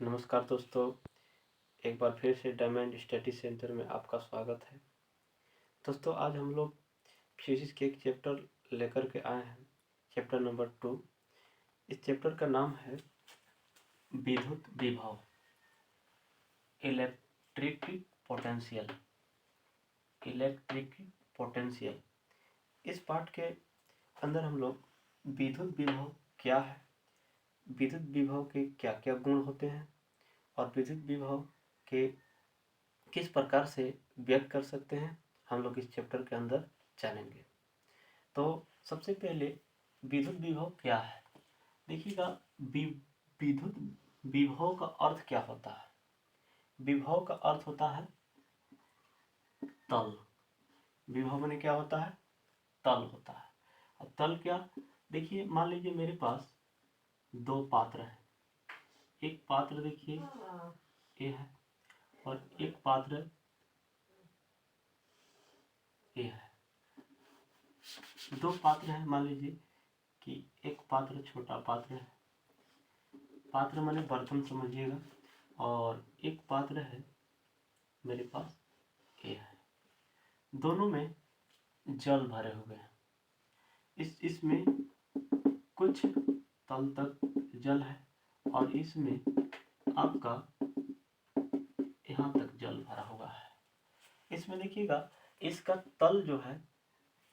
नमस्कार दोस्तों, एक बार फिर से डायमंड स्टडी सेंटर में आपका स्वागत है। दोस्तों, आज हम लोग फिजिक्स के एक चैप्टर लेकर के आए हैं, चैप्टर नंबर 2। इस चैप्टर का नाम है विद्युत विभव, इलेक्ट्रिक पोटेंशियल। इलेक्ट्रिक पोटेंशियल इस पाठ के अंदर हम लोग विद्युत विभव क्या है, विद्युत विभव के क्या क्या गुण होते हैं और विद्युत विभव के किस प्रकार से व्यक्त कर सकते हैं, हम लोग इस चैप्टर के अंदर जानेंगे। तो सबसे पहले विद्युत विभव क्या है। देखिएगा, विद्युत विभव का अर्थ क्या होता है। विभव का अर्थ होता है तल। विभव में क्या होता है, तल होता है। अब तल क्या, देखिए मान लीजिए मेरे पास दो पात्र हैं। एक पात्र देखिए ए है और एक पात्र ए है। दो पात्र हैं, मान लीजिए कि एक पात्र छोटा पात्र है, पात्र माने बर्तन समझिएगा, और एक पात्र है मेरे पास ए है। दोनों में जल भरे हुए हैं। इसमें कुछ तल तक जल है और इसमें आपका यहाँ तक जल भरा हुआ है। इसमें देखिएगा, इसका तल जो है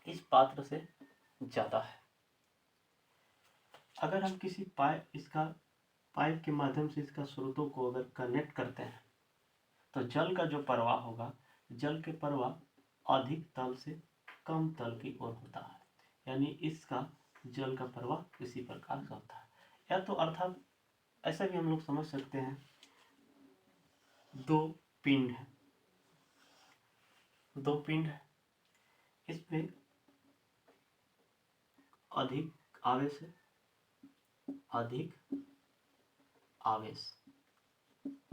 इस पात्र से ज्यादा है। अगर हम किसी पाइप के माध्यम से इसका स्रोतों को अगर कनेक्ट करते हैं तो जल का जो प्रवाह होगा, जल के प्रवाह अधिक तल से कम तल की ओर होता है। यानी इसका जल का प्रवाह इसी प्रकार का होता है। या तो अर्थात ऐसा भी हम लोग समझ सकते हैं, दो पिंड है, इसमें अधिक आवेश है,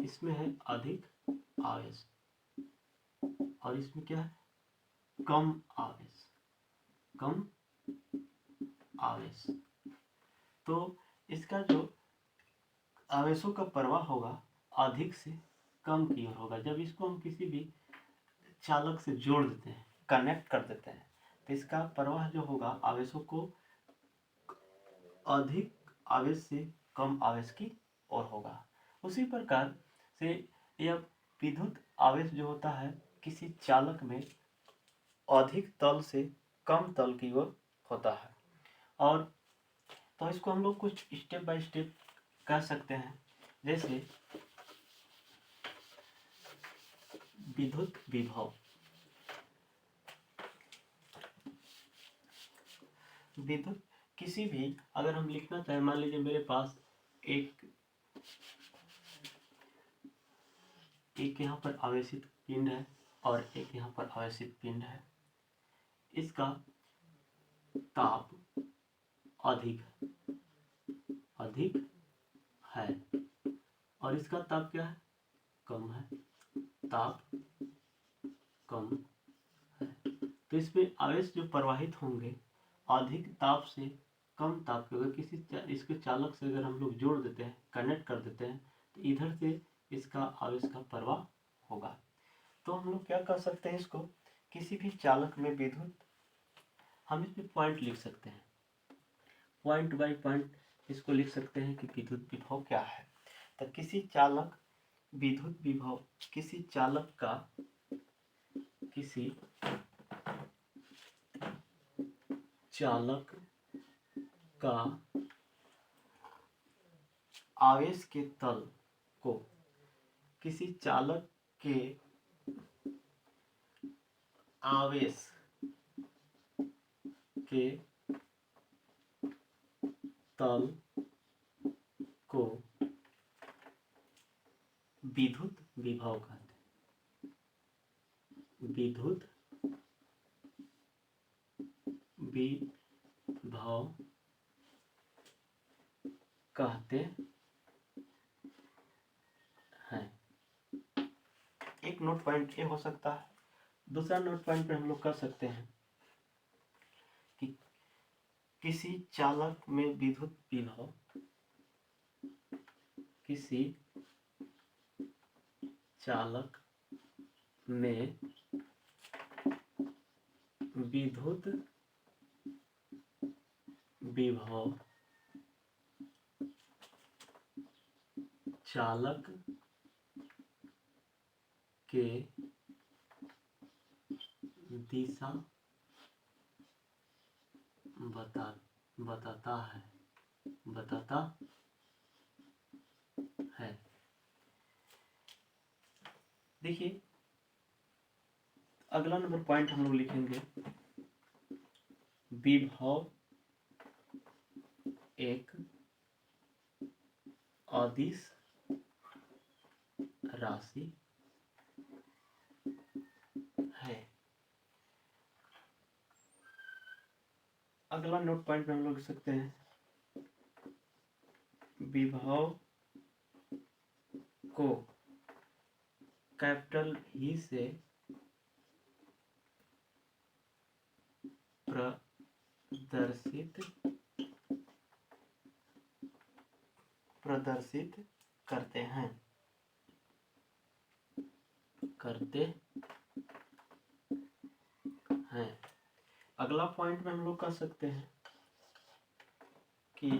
इसमें है अधिक आवेश और इसमें क्या है, कम आवेश। तो इसका जो आवेशों का प्रवाह होगा अधिक से कम की ओर होगा। जब इसको हम किसी भी चालक से जोड़ देते हैं, कनेक्ट कर देते हैं, तो इसका प्रवाह जो होगा आवेशों को अधिक आवेश से कम आवेश की ओर होगा। उसी प्रकार से यह विद्युत आवेश जो होता है किसी चालक में अधिक तल से कम तल की ओर होता है। और तो इसको हम लोग कुछ स्टेप बाय स्टेप कर सकते हैं। जैसे विद्युत विभव, विद्युत किसी भी अगर हम लिखना चाहें, मान लीजिए मेरे पास एक यहाँ पर आवेशित पिंड है और एक यहाँ पर आवेशित पिंड है। इसका ताप अधिक है और इसका ताप क्या है, कम है, ताप कम है। तो इसमें आवेश जो प्रवाहित होंगे अधिक ताप से कम ताप के, अगर इसके चालक से अगर हम लोग जोड़ देते हैं, कनेक्ट कर देते हैं, तो इधर से इसका आवेश का प्रवाह होगा। तो हम लोग क्या कर सकते हैं, इसको किसी भी चालक में विद्युत, हम इसमें पॉइंट लिख सकते हैं, पॉइंट बाय पॉइंट इसको लिख सकते हैं कि विद्युत विभव क्या है। तो किसी चालक विद्युत विभव, किसी चालक का आवेश के तल को, किसी चालक के आवेश के तल को विद्युत विभव कहते हैं। विद्युत विभव कहते हैं। एक नोट पॉइंट ये हो सकता है। दूसरा नोट पॉइंट पे हम लोग कर सकते हैं कि किसी चालक में विद्युत विभव, किसी चालक में विद्युत विभव चालक के दिशा बताता है। देखिए अगला नंबर पॉइंट हम लोग लिखेंगे, विभव एक अदिश राशि है। अगला नोट पॉइंट में हम लोग लिख सकते हैं, विभव को कैपिटल ही से प्रदर्शित करते हैं। अगला पॉइंट में हम लोग कह सकते हैं कि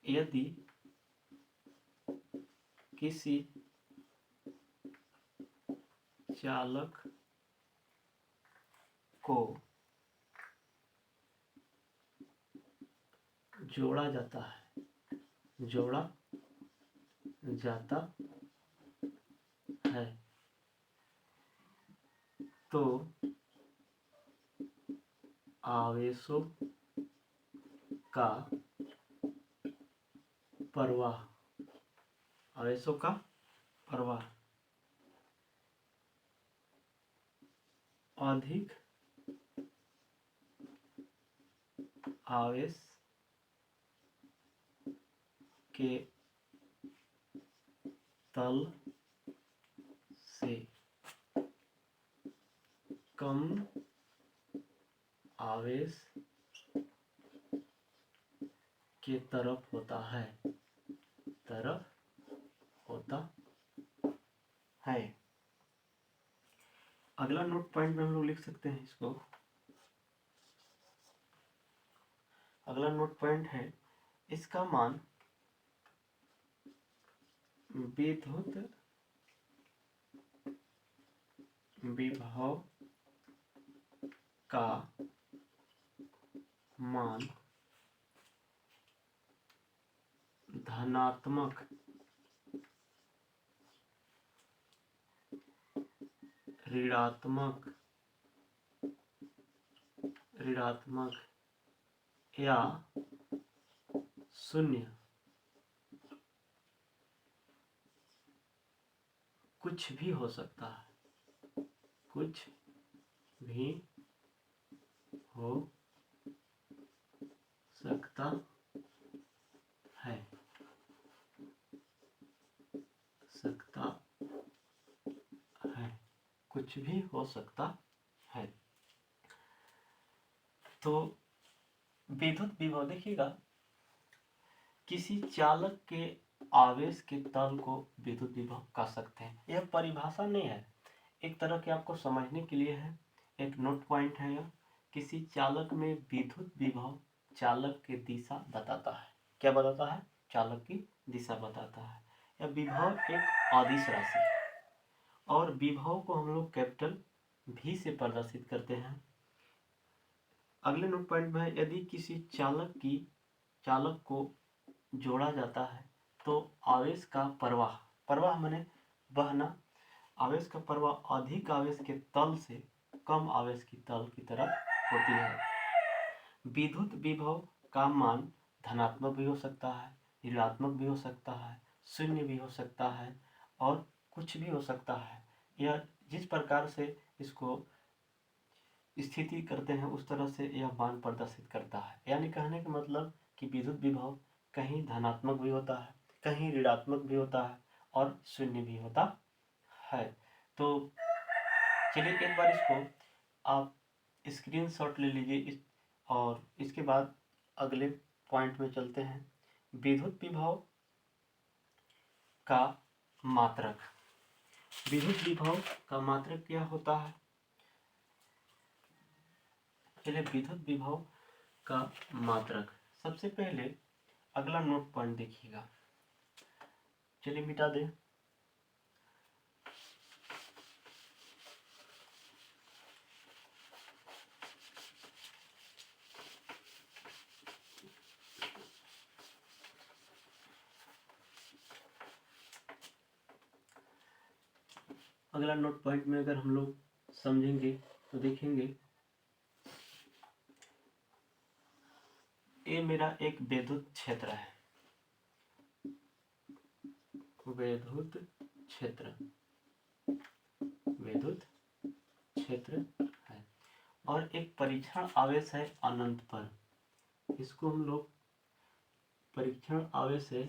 यदि किसी चालक को जोड़ा जाता है तो आवेशों का प्रवाह अधिक आवेश के तल से कम आवेश के तरफ होता है। अगला नोट पॉइंट में हम लोग लिख सकते हैं इसको, अगला नोट पॉइंट है, इसका मान विद्युत विभव का मान धनात्मक ऋणात्मक या शून्य कुछ भी हो सकता है। कुछ भी हो सकता है। तो विद्युत विभव देखिएगा, किसी चालक के आवेश के तल को विद्युत विभव कह सकते हैं। यह परिभाषा नहीं है, एक तरह के आपको समझने के लिए है, एक नोट पॉइंट है। यह किसी चालक में विद्युत विभव चालक की दिशा बताता है। क्या बताता है? चालक की दिशा बताता है। यह विभव एक अदिश राशि है और विभव को हम लोग कैपिटल भी से प्रदर्शित करते हैं। अगले नोट पॉइंट में, यदि किसी चालक को जोड़ा जाता है तो आवेश का प्रवाह माने बहना, आवेश का प्रवाह अधिक आवेश के तल से कम आवेश की तल की तरफ होती है। विद्युत विभव का मान धनात्मक भी हो सकता है, ऋणात्मक भी हो सकता है, शून्य भी हो सकता है और कुछ भी हो सकता है। यह जिस प्रकार से इसको स्थिति करते हैं उस तरह से यह मान प्रदर्शित करता है। यानी कहने का मतलब कि विद्युत विभव कहीं धनात्मक भी होता है, कहीं ऋणात्मक भी होता है और शून्य भी होता है। तो चलिए एक बार इसको आप स्क्रीनशॉट ले लीजिए और इसके बाद अगले पॉइंट में चलते हैं। विद्युत विभव का मात्रक। विद्युत विभव का मात्रक क्या होता है? चलिए, विद्युत विभव का मात्रक, सबसे पहले अगला नोट पॉइंट देखिएगा। चलिए मिटा दें। अगला नोट पॉइंट में अगर हम लोग समझेंगे तो देखेंगे, ये मेरा एक विद्युत क्षेत्र है, विद्युत क्षेत्र, विद्युत क्षेत्र है, और एक परीक्षण आवेश है अनंत पर। इसको हम लोग परीक्षण आवेश है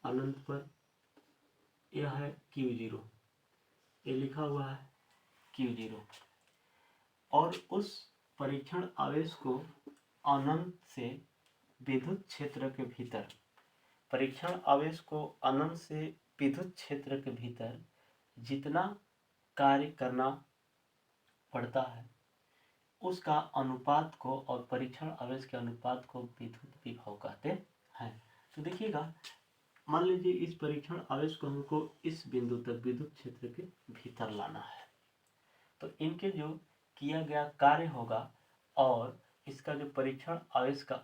अनंत पर, यह है Q0, ये लिखा हुआ है Q0, और उस परीक्षण आवेश को अनंत से विद्युत क्षेत्र के भीतर, परीक्षण आवेश को अनंत से विद्युत क्षेत्र के भीतर जितना कार्य करना पड़ता है उसका अनुपात को, और परीक्षण आवेश के अनुपात को विद्युत विभव कहते हैं। तो देखिएगा, मान लीजिए इस परीक्षण आवेश को हमको इस बिंदु तक विद्युत क्षेत्र के भीतर लाना है, तो इनके जो किया गया कार्य होगा और इसका जो परीक्षण आवेश का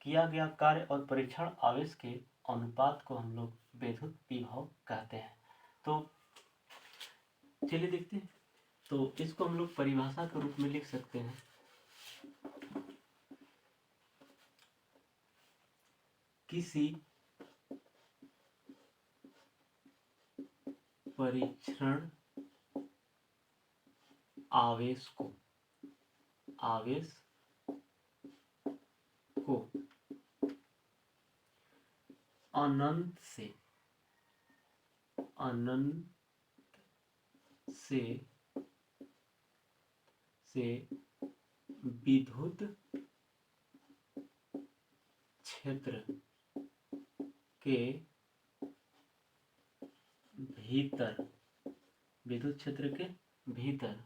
किया गया कार्य और परीक्षण आवेश के अनुपात को हम लोग विद्युत विभव कहते हैं। तो चलिए देखते हैं। तो इसको हम लोग परिभाषा के रूप में लिख सकते हैं, किसी परीक्षण आवेश को अनंत से विद्युत क्षेत्र के भीतर, विद्युत क्षेत्र के भीतर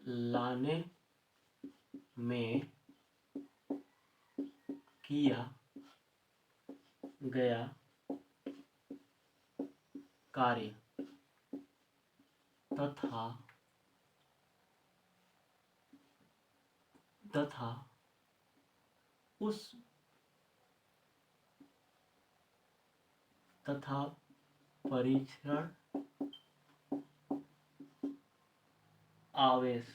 लाने में किया गया कार्य तथा परीक्षण आवेश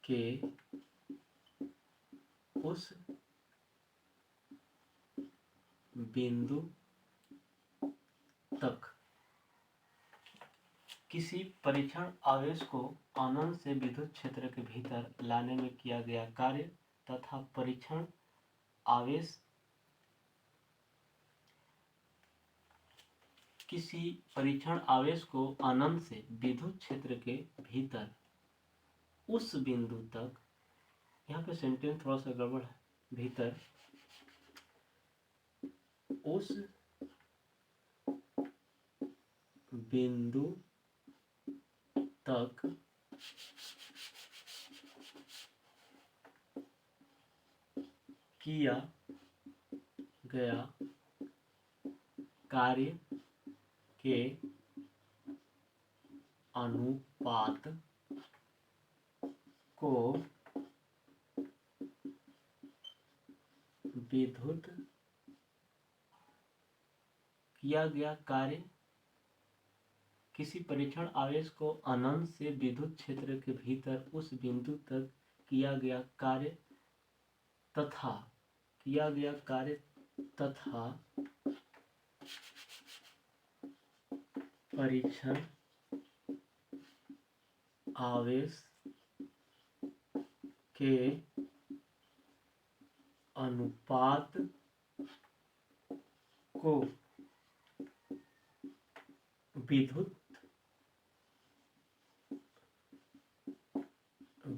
के उस बिंदु तक, किसी परीक्षण आवेश को अनंत से विद्युत क्षेत्र के भीतर लाने में किया गया कार्य तथा परीक्षण आवेश, किसी परीक्षण आवेश को अनंत से विद्युत क्षेत्र के भीतर उस बिंदु तक, यहाँ पे सेंटेंस थोड़ा सा गड़बड़ है, भीतर उस बिंदु तक किया गया कार्य के अनुपात को विद्युत, किया गया कार्य, किसी परीक्षण आवेश को अनंत से विद्युत क्षेत्र के भीतर उस बिंदु तक किया गया कार्य तथा परीक्षण आवेश के अनुपात को विद्युत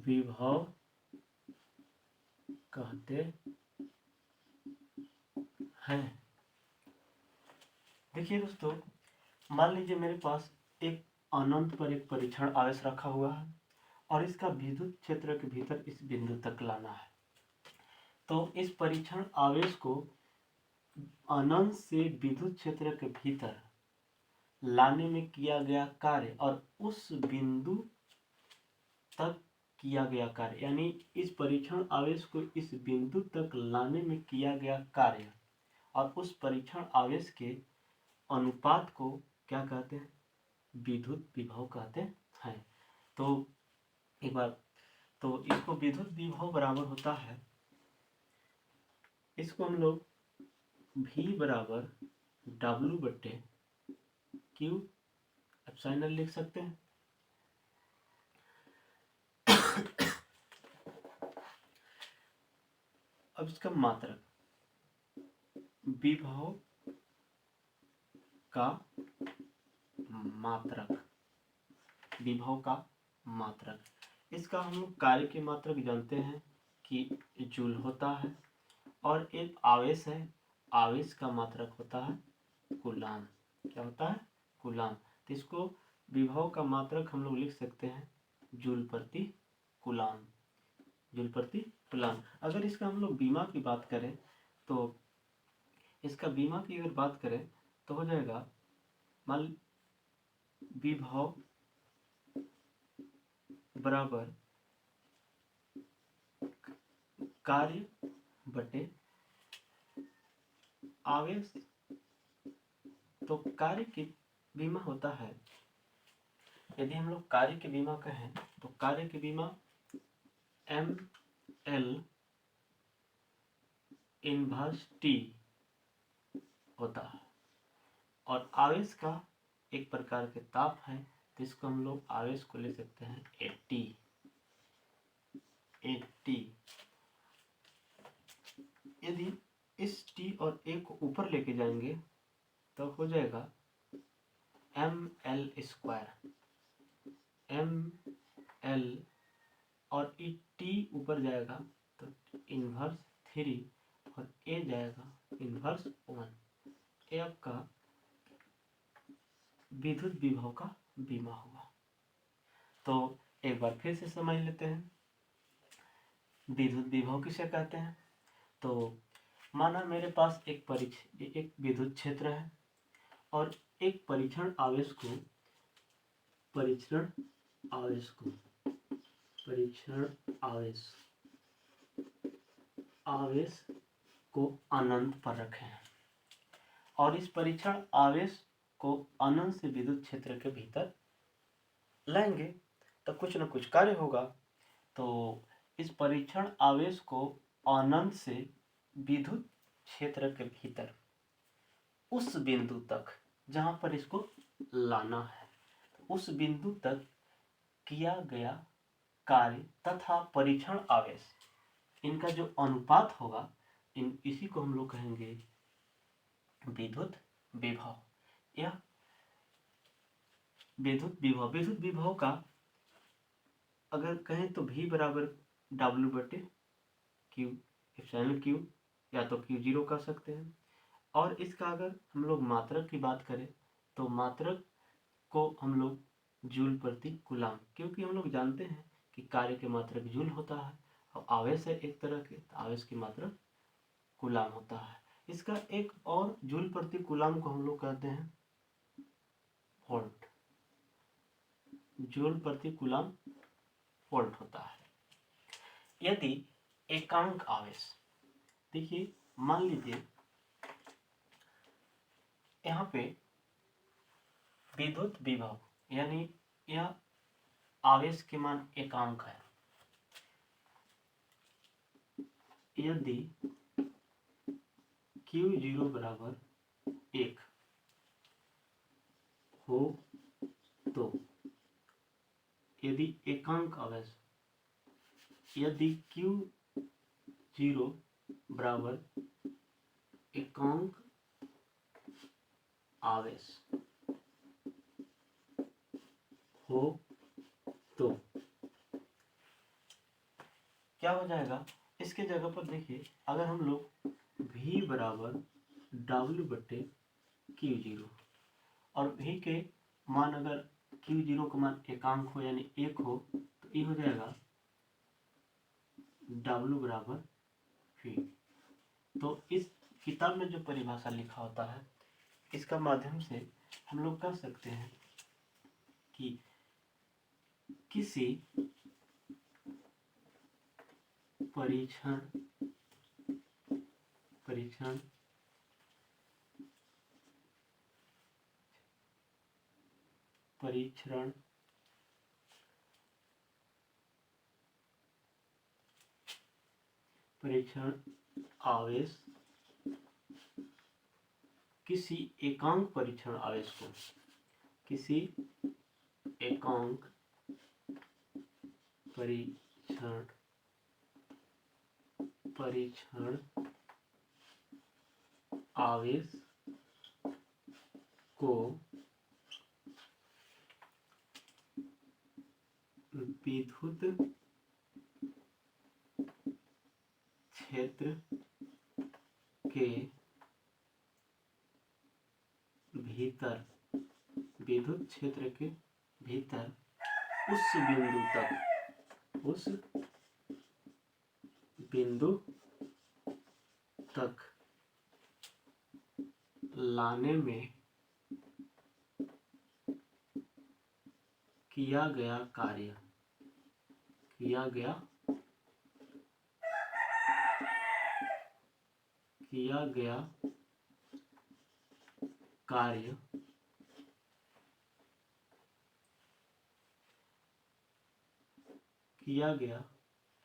विभव कहते हैं। देखिए दोस्तों, मान लीजिए मेरे पास एक अनंत पर एक परीक्षण आवेश रखा हुआ है और इसका विद्युत क्षेत्र के भीतर इस बिंदु तक लाना है। तो इस परीक्षण आवेश को अनंत से विद्युत क्षेत्र के भीतर लाने में किया गया कार्य और उस बिंदु तक किया गया कार्य, यानी इस परीक्षण आवेश को इस बिंदु तक लाने में किया गया कार्य और उस परीक्षण आवेश के अनुपात को क्या कहते हैं? विद्युत विभव कहते हैं। तो एक बार तो इसको विद्युत विभव बराबर होता है, इसको हम लोग V बराबर W बट्टे Q एप्सिलॉन लिख सकते हैं। अब इसका मात्रक, विभव का मात्रक, विभव का मात्रक, इसका हम लोग कार्य के मात्रक जानते हैं कि जूल होता है और एक आवेश है, आवेश का मात्रक होता है कूलाम। क्या होता है? कूलाम। तो इसको विभव का मात्रक हम लोग लिख सकते हैं जूल प्रति कूलाम, जूल प्रति कूलाम। अगर इसका हम लोग बीमा की बात करें तो इसका बीमा की अगर बात करें तो हो जाएगा, मान विभव बराबर कार्य बटे आवेश। तो कार्य की बीमा होता है, यदि हम लोग कार्य की बीमा कहें तो कार्य की बीमा ML इनवर्स T होता है और आवेश का एक प्रकार के ताप है, तो इसको हम लोग आवेश को ले सकते हैं AT। यदि इस T और A को ऊपर लेके जाएंगे तो हो जाएगा ML स्क्वायर, ML और T ऊपर जाएगा तो इनवर्स 3 और A जाएगा इनवर्स 1। ये आपका विद्युत विभव का बीमा हुआ। तो एक बार फिर से समझ लेते हैं विद्युत विभव किसे कहते हैं। तो माना मेरे पास एक विद्युत क्षेत्र है और एक परीक्षण आवेश को अनंत पर रखें और इस परीक्षण आवेश को अनंत से विद्युत क्षेत्र के भीतर लाएंगे तो कुछ न कुछ कार्य होगा। तो इस परीक्षण आवेश को अनंत से विद्युत क्षेत्र के भीतर उस बिंदु तक जहां पर इसको लाना है, उस बिंदु तक किया गया कार्य तथा परीक्षण आवेश, इनका जो अनुपात होगा इसी को हम लोग कहेंगे विद्युत विभव। यह विद्युत विभव का अगर कहें तो V बराबर W बटे Q एप्सिलॉन Q, या तो Q0 कह सकते हैं। और इसका अगर हम लोग मात्रक की बात करें तो मात्रक को हम लोग जूल प्रति कूलाम, क्योंकि हम लोग जानते हैं कि कार्य के मात्रक जूल होता है और आवेश है एक तरह के, तो आवेश की मात्रक कूलाम होता है। इसका एक और जूल प्रति कूलाम को हम लोग कहते हैं वोल्ट, जूल प्रति कूलाम वोल्ट होता है। यदि एकांक आवेश, देखिए मान लीजिए यहाँ पे विद्युत विभव यानी यह आवेश के मान एकांक है। यदि Q0 बराबर 1 हो तो, यदि एकांक आवेश, यदि Q0 बराबर एकांक आवेश हो तो क्या हो जाएगा, इसके जगह पर देखिए अगर हम लोग v बराबर W/Q0 और v के मान अगर Q0 का मान एकांक हो यानी 1 हो तो ये हो जाएगा W बराबर v। तो इस किताब में जो परिभाषा लिखा होता है इसका माध्यम से हम लोग कह सकते हैं कि किसी परीक्षण आवेश किसी एकांक परीक्षण आवेश को किसी एकांक परीक्षण आवेश को विद्युत क्षेत्र के भीतर उस बिंदु तक लाने में किया गया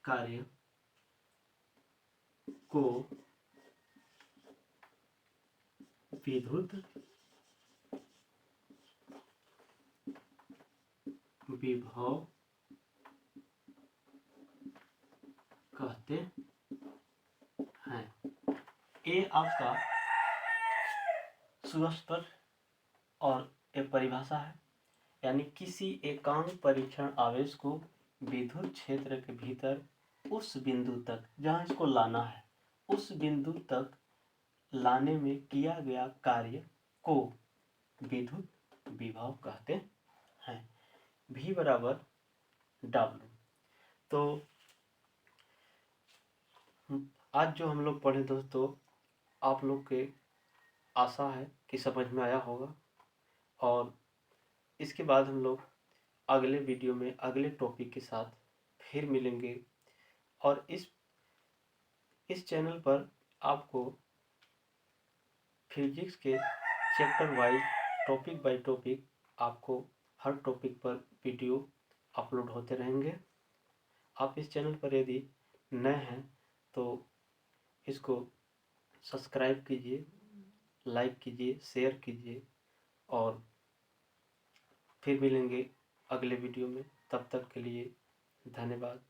कार्य को विद्युत विभव कहते हैं। ये आपका सुस्पष्ट और एक परिभाषा है, यानी किसी एकांक परीक्षण आवेश को विद्युत क्षेत्र के भीतर उस बिंदु तक जहाँ इसको लाना है उस बिंदु तक लाने में किया गया कार्य को विद्युत विभव कहते हैं। V बराबर W। तो आज जो हम लोग पढ़े दोस्तों, आप लोग के आशा है कि समझ में आया होगा और इसके बाद हम लोग अगले वीडियो में अगले टॉपिक के साथ फिर मिलेंगे। और इस चैनल पर आपको फिजिक्स के chapter wise topic by topic आपको हर टॉपिक पर वीडियो अपलोड होते रहेंगे। आप इस चैनल पर यदि नए हैं तो इसको सब्सक्राइब कीजिए, लाइक कीजिए, शेयर कीजिए और फिर मिलेंगे अगले वीडियो में। तब तक के लिए धन्यवाद।